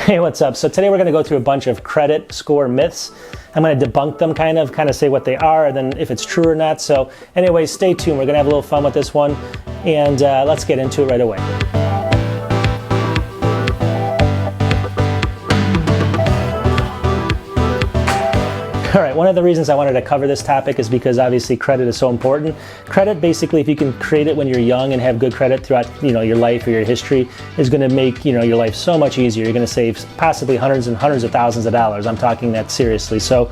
Hey, what's up? So today we're going to go through a bunch of credit score myths. I'm going to debunk them kind of say what they are, and then if it's true or not. So anyway, stay tuned. We're going to have a little fun with this one, and let's get into it right away. All right, one of the reasons I wanted to cover this topic is because obviously credit is so important. Credit, basically, if you can create it when you're young and have good credit throughout your life or your history, is going to make your life so much easier. You're going to save possibly hundreds and hundreds of thousands of dollars. I'm talking that seriously. So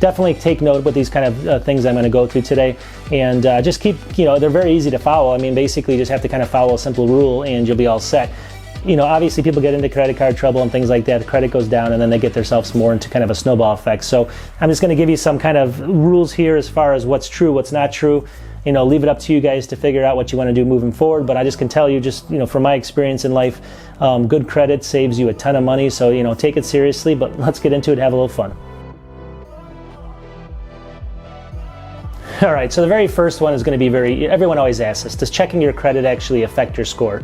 definitely take note with these kind of things I'm going to go through today, and just keep, they're very easy to follow. I mean, basically, you just have to kind of follow a simple rule, and you'll be all set. Obviously people get into credit card trouble and things like that. The credit goes down and then they get themselves more into kind of a snowball effect. So I'm just going to give you some kind of rules here as far as what's true, what's not true. Leave it up to you guys to figure out what you want to do moving forward. But I just can tell you, just from my experience in life, good credit saves you a ton of money. So take it seriously. But let's get into it and have a little fun. All right, so the very first one is going to be everyone always asks this: does checking your credit actually affect your score?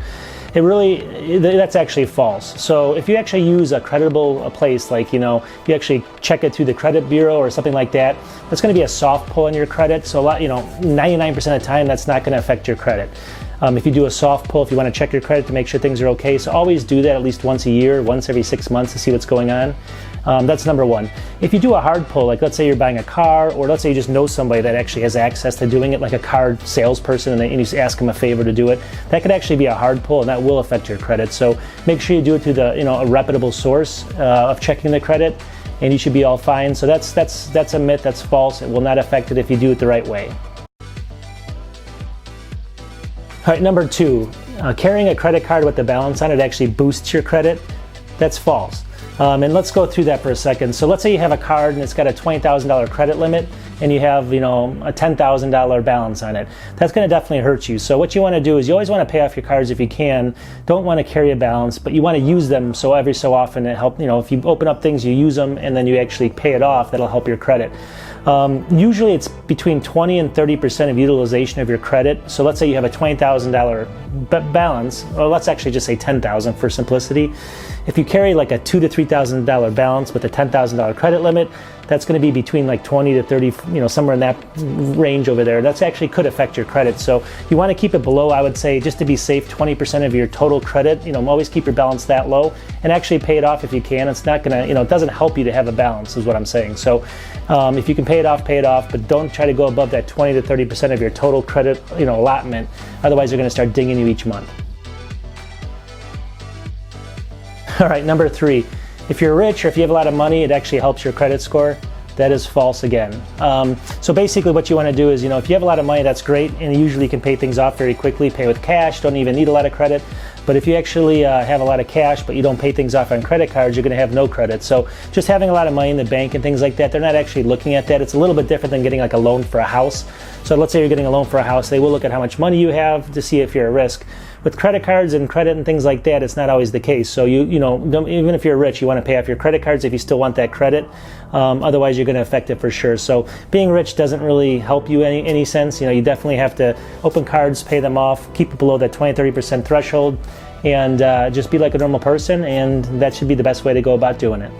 That's actually false. So if you actually use a creditable place, like, you actually check it through the credit bureau or something like that, that's going to be a soft pull on your credit. So 99% of the time, that's not going to affect your credit. If you do a soft pull, if you want to check your credit to make sure things are okay, so always do that at least once a year, once every 6 months to see what's going on. That's number one. If you do a hard pull, like let's say you're buying a car, or let's say you just know somebody that actually has access to doing it, like a car salesperson, and you just ask them a favor to do it, that could actually be a hard pull, and that will affect your credit. So make sure you do it through the a reputable source of checking the credit, and you should be all fine. So that's a myth. That's false. It will not affect it if you do it the right way. All right, number two, carrying a credit card with the balance on it actually boosts your credit. That's false. And let's go through that for a second. So let's say you have a card and it's got a $20,000 credit limit, and you have a $10,000 balance on it. That's going to definitely hurt you. So what you want to do is you always want to pay off your cards if you can. Don't want to carry a balance, but you want to use them so every so often it help. If you open up things, you use them, and then you actually pay it off. That'll help your credit. Usually it's between 20 and 30% of utilization of your credit. So let's say you have a $20,000 balance, or let's actually just say $10,000 for simplicity. If you carry like a $2,000 to $3,000 balance with a $10,000 credit limit, that's going to be between like 20 to 30, somewhere in that range over there. That's actually could affect your credit. So you want to keep it below, I would say, just to be safe, 20% of your total credit. Always keep your balance that low, and actually pay it off if you can. It's not going to, it doesn't help you to have a balance, is what I'm saying. So if you can pay it off, but don't try to go above that 20 to 30% of your total credit, allotment. Otherwise, they're going to start dinging you each month. All right, number three, if you're rich or if you have a lot of money, it actually helps your credit score. That is false again. So basically what you want to do is, if you have a lot of money, that's great, and usually you can pay things off very quickly, pay with cash, don't even need a lot of credit. But if you actually have a lot of cash, but you don't pay things off on credit cards, you're going to have no credit. So just having a lot of money in the bank and things like that, they're not actually looking at that. It's a little bit different than getting like a loan for a house. So let's say you're getting a loan for a house, they will look at how much money you have to see if you're a risk. With credit cards and credit and things like that, it's not always the case. So even if you're rich, you want to pay off your credit cards if you still want that credit. Otherwise, you're going to affect it for sure. So being rich doesn't really help you any sense. You definitely have to open cards, pay them off, keep it below that 20-30% threshold, and just be like a normal person, and that should be the best way to go about doing it.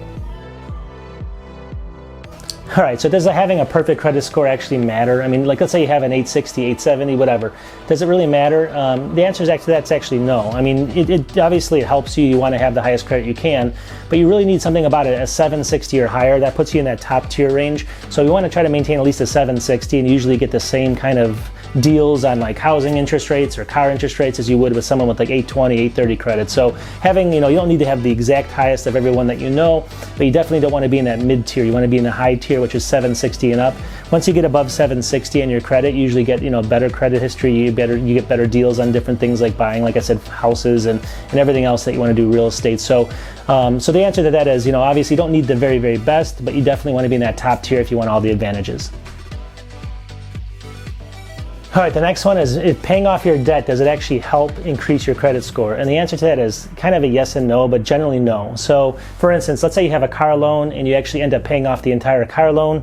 All right, so does having a perfect credit score actually matter? I mean, like let's say you have an 860, 870, whatever. Does it really matter? The answer is actually no. I mean, it obviously it helps you. You want to have the highest credit you can, but you really need something about it, a 760 or higher. That puts you in that top tier range. So you want to try to maintain at least a 760, and usually get the same kind of deals on like housing interest rates or car interest rates as you would with someone with like 820, 830 credit. So having, you don't need to have the exact highest of everyone that you know, but you definitely don't want to be in that mid tier. You want to be in the high tier, which is 760 and up. Once you get above 760 in your credit, you usually get, better credit history. You get better deals on different things like buying, like I said, houses and everything else that you want to do, real estate. So the answer to that is, obviously you don't need the very, very best, but you definitely want to be in that top tier if you want all the advantages. All right, the next one is paying off your debt, does it actually help increase your credit score? And the answer to that is kind of a yes and no, but generally no. So for instance, let's say you have a car loan and you actually end up paying off the entire car loan.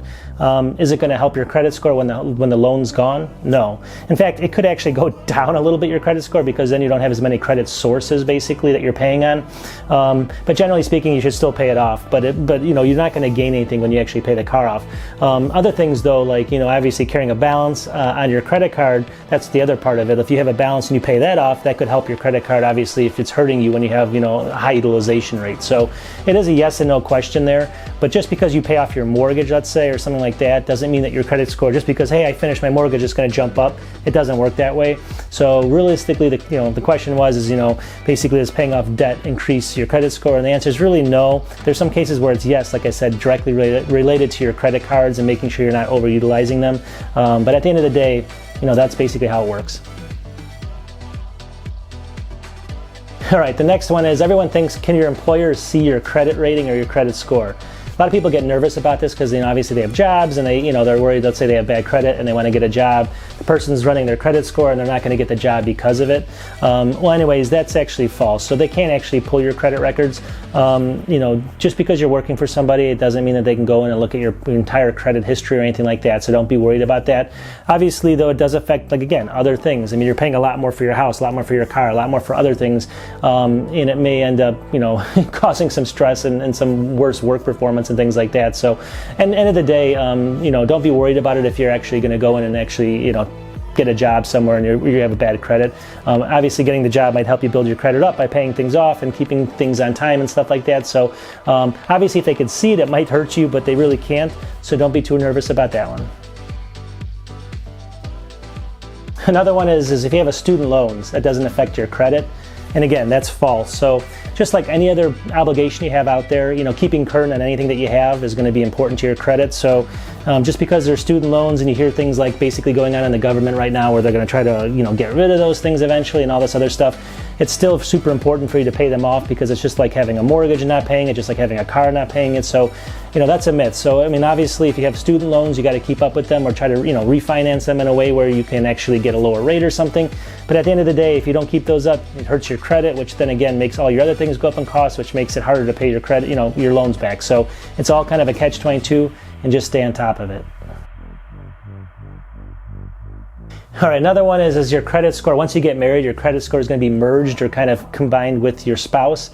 Is it going to help your credit score when the loan's gone? No. In fact, it could actually go down a little bit, your credit score, because then you don't have as many credit sources basically that you're paying on. But generally speaking, you should still pay it off. But you know, you're not going to gain anything when you actually pay the car off. Other things though, like, you know, obviously carrying a balance on your credit card, that's the other part of it. If you have a balance and you pay that off, that could help your credit card, obviously, if it's hurting you when you have, you know, a high utilization rate. So it is a yes and no question there. But just because you pay off your mortgage, let's say, or something like that, doesn't mean that your credit score, just because, hey, I finished my mortgage, it's going to jump up. It doesn't work that way. So realistically, the question was, you know, basically, does paying off debt increase your credit score? And the answer is really no. There's some cases where it's yes, like I said, directly related to your credit cards and making sure you're not overutilizing them. But at the end of the day, you know, that's basically how it works. All right, the next one is everyone thinks, can your employer see your credit rating or your credit score? A lot of people get nervous about this because, you know, obviously they have jobs and they're worried. Let's say they have bad credit and they want to get a job. The person's running their credit score and they're not going to get the job because of it. Well, anyways, that's actually false. So they can't actually pull your credit records. You know, just because you're working for somebody, it doesn't mean that they can go in and look at your entire credit history or anything like that. So don't be worried about that. Obviously, though, it does affect, like, again, other things. I mean, you're paying a lot more for your house, a lot more for your car, a lot more for other things, and it may end up, you know, causing some stress and some worse work performance and things like that. So, and end of the day, you know, don't be worried about it if you're actually going to go in and actually, you know, get a job somewhere and you have a bad credit. Obviously, getting the job might help you build your credit up by paying things off and keeping things on time and stuff like that. So, obviously, if they could see it, it might hurt you, but they really can't. So don't be too nervous about that one. Another one is if you have a student loans, that doesn't affect your credit. And again, that's false. So just like any other obligation you have out there, you know, keeping current on anything that you have is going to be important to your credit. So just because they're student loans and you hear things like basically going on in the government right now where they're going to try to, you know, get rid of those things eventually and all this other stuff, it's still super important for you to pay them off because it's just like having a mortgage and not paying it, just like having a car and not paying it. So, you know, that's a myth. So, I mean, obviously, if you have student loans, you got to keep up with them or try to, you know, refinance them in a way where you can actually get a lower rate or something. But at the end of the day, if you don't keep those up, it hurts your credit, which then again makes all your other things go up in cost, which makes it harder to pay your credit, you know, your loans back. So it's all kind of a catch-22, and just stay on top of it. All right, another one is your credit score. Once you get married, your credit score is going to be merged or kind of combined with your spouse.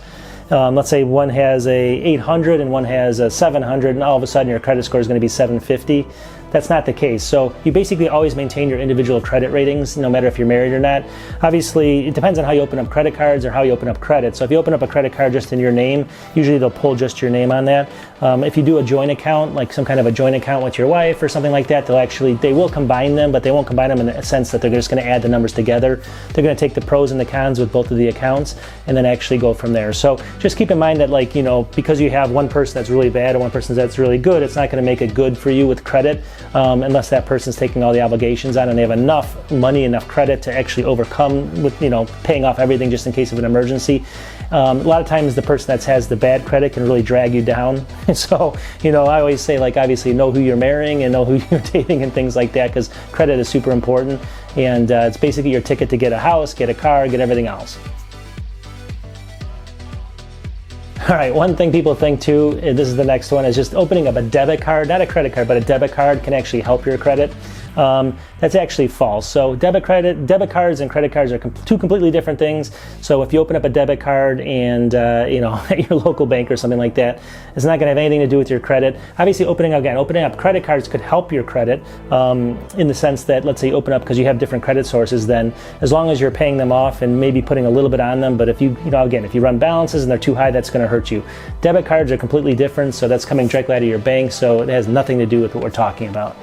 Let's say one has a 800 and one has a 700, and all of a sudden your credit score is going to be 750. That's not the case. So you basically always maintain your individual credit ratings, no matter if you're married or not. Obviously, it depends on how you open up credit cards or how you open up credit. So if you open up a credit card just in your name, usually they'll pull just your name on that. If you do a joint account, like some kind of a joint account with your wife or something like that, they will combine them, but they won't combine them in the sense that they're just going to add the numbers together. They're going to take the pros and the cons with both of the accounts and then actually go from there. So just keep in mind that, like, you know, because you have one person that's really bad and one person that's really good, it's not going to make it good for you with credit. Unless that person's taking all the obligations on and they have enough money, enough credit to actually overcome with, you know, paying off everything just in case of an emergency. A lot of times the person that has the bad credit can really drag you down. So, you know, I always say, like, obviously know who you're marrying and know who you're dating and things like that, because credit is super important. And it's basically your ticket to get a house, get a car, get everything else. All right, one thing people think too, and this is the next one, is just opening up a debit card, not a credit card, but a debit card can actually help your credit. That's actually false. So debit cards and credit cards are two completely different things. So if you open up a debit card and, you know, at your local bank or something like that, it's not going to have anything to do with your credit. Obviously, opening up credit cards could help your credit in the sense that, let's say you open up because you have different credit sources, then as long as you're paying them off and maybe putting a little bit on them, but if you know, again, if you run balances and they're too high, that's going to hurt you. Debit cards are completely different, so that's coming directly out of your bank, so it has nothing to do with what we're talking about.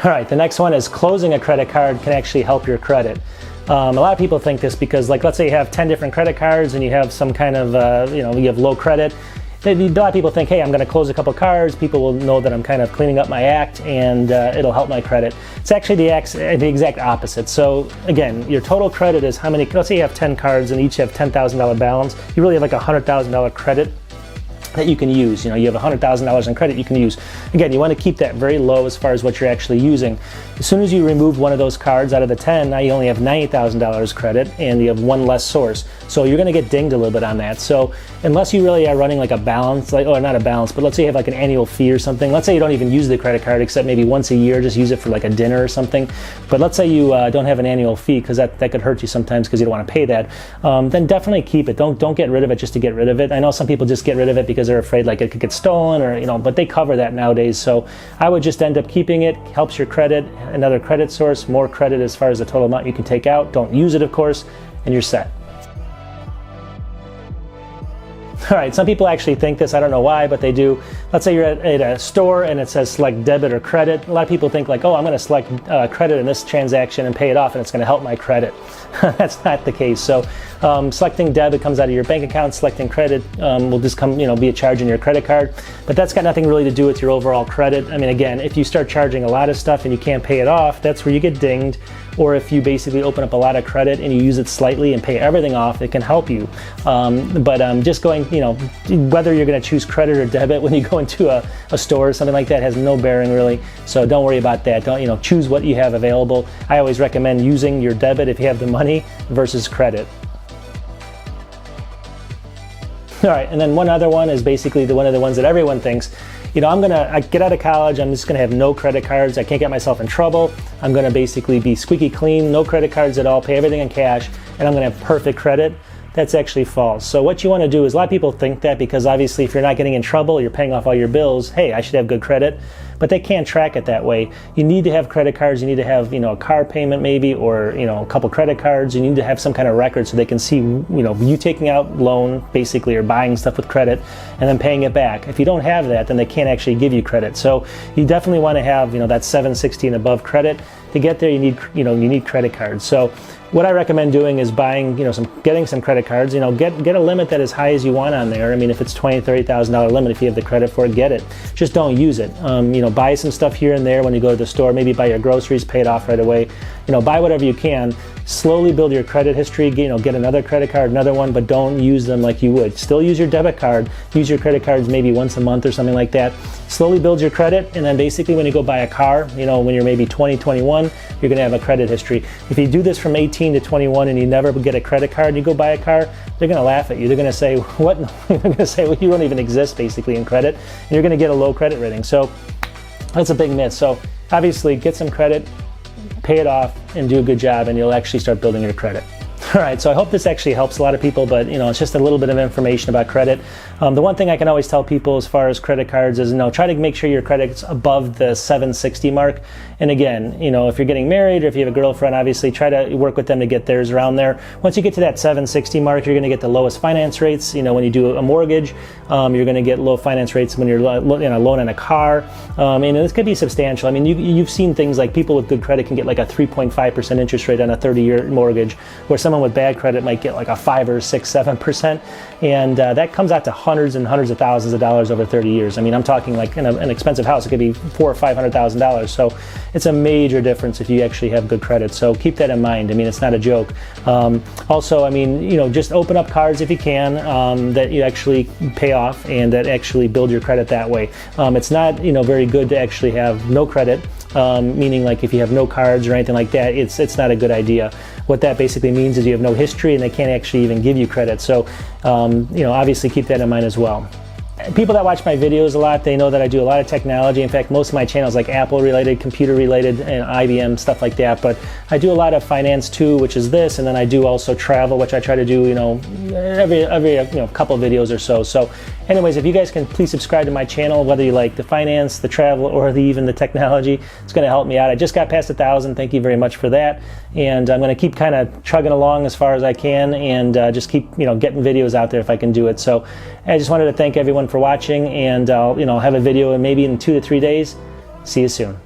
All right, the next one is closing a credit card can actually help your credit. A lot of people think this because, like, let's say you have 10 different credit cards and you have some kind of, you know, you have low credit. A lot of people think, hey, I'm going to close a couple cards. People will know that I'm kind of cleaning up my act and it'll help my credit. It's actually the exact opposite. So again, your total credit is how many, let's say you have 10 cards and each have $10,000 balance. You really have like a $100,000 credit that you can use. You know, you have $100,000 in credit you can use. Again, you want to keep that very low as far as what you're actually using. As soon as you remove one of those cards out of the 10, now you only have $90,000 credit and you have one less source. So you're going to get dinged a little bit on that. So unless you really are running like a balance, or not a balance, but let's say you have like an annual fee or something. Let's say you don't even use the credit card except maybe once a year, just use it for like a dinner or something. But let's say you don't have an annual fee, because that could hurt you sometimes because you don't want to pay that. Then definitely keep it. Don't get rid of it just to get rid of it. I know some people just get rid of it because they're afraid like it could get stolen, or but they cover that nowadays. So I would just end up keeping it. Helps your credit, another credit source, more credit as far as the total amount you can take out. Don't use it, of course, and you're set. All right, some people actually think this, I don't know why, but they do. Let's say you're at a store and it says select debit or credit. A lot of people think like, oh, I'm going to select credit in this transaction and pay it off and it's going to help my credit. That's not the case. So selecting debit comes out of your bank account, selecting credit will just come, be a charge in your credit card. But that's got nothing really to do with your overall credit. I mean, again, if you start charging a lot of stuff and you can't pay it off, that's where you get dinged. Or if you basically open up a lot of credit and you use it slightly and pay everything off, it can help you. But just going, whether you're going to choose credit or debit when you go into a store or something like that has no bearing really. So don't worry about that. Don't, choose what you have available. I always recommend using your debit if you have the money versus credit. All right, and then one other one is basically one of the ones that everyone thinks, I get out of college, I'm just gonna have no credit cards, I can't get myself in trouble, I'm gonna basically be squeaky clean, no credit cards at all, pay everything in cash, and I'm gonna have perfect credit. That's actually false. So what you want to do is, a lot of people think that because obviously if you're not getting in trouble, you're paying off all your bills, hey, I should have good credit, but they can't track it that way. You need to have credit cards, you need to have, a car payment maybe, or, a couple credit cards. You need to have some kind of record so they can see, you taking out loan basically, or buying stuff with credit and then paying it back. If you don't have that, then they can't actually give you credit. So you definitely want to have, that 760 and above credit. To get there, you need credit cards. So what I recommend doing is buying, getting some credit cards. Get a limit that is high as you want on there. I mean, if it's $20,000, $30,000 limit, if you have the credit for it, get it. Just don't use it. Buy some stuff here and there when you go to the store. Maybe buy your groceries, pay it off right away. Buy whatever you can. Slowly build your credit history. Get another credit card, another one, but don't use them like you would. Still use your debit card. Use your credit cards maybe once a month or something like that. Slowly build your credit, and then basically when you go buy a car, when you're maybe 20, 21, you're going to have a credit history. If you do this from 18 to 21 and you never get a credit card and you go buy a car, they're going to laugh at you. They're going to say, what? They're going to say, well, you don't even exist basically in credit, and you're going to get a low credit rating. So that's a big myth. So obviously get some credit, pay it off, and do a good job, and you'll actually start building your credit. All right, so I hope this actually helps a lot of people, but it's just a little bit of information about credit. The one thing I can always tell people as far as credit cards is, try to make sure your credit's above the 760 mark. And again, if you're getting married or if you have a girlfriend, obviously try to work with them to get theirs around there. Once you get to that 760 mark, you're going to get the lowest finance rates. When you do a mortgage, you're going to get low finance rates when you're loaning a car. And this could be substantial. I mean, you've seen things like people with good credit can get like a 3.5% interest rate on a 30-year mortgage, where someone with bad credit might get like a 5 or 6, 7%, and that comes out to hundreds and hundreds of thousands of dollars over 30 years. I mean, I'm talking like in an expensive house, it could be $400,000 or $500,000. So it's a major difference if you actually have good credit. So keep that in mind. I mean, it's not a joke. Also, I mean, just open up cards if you can that you actually pay off and that actually build your credit that way. It's not, very good to actually have no credit. Meaning like if you have no cards or anything like that, it's not a good idea. What that basically means is you have no history and they can't actually even give you credit. So, obviously keep that in mind as well. People that watch my videos a lot, they know that I do a lot of technology. In fact, most of my channels like Apple related, computer related, and IBM, stuff like that. But I do a lot of finance too, which is this, and then I do also travel, which I try to do, every couple of videos or so. So anyways, if you guys can please subscribe to my channel, whether you like the finance, the travel, or even the technology, it's going to help me out. I just got past 1,000. Thank you very much for that. And I'm going to keep kind of chugging along as far as I can, and just keep, getting videos out there if I can do it. So I just wanted to thank everyone for watching, and I'll have a video maybe in 2 to 3 days. See you soon.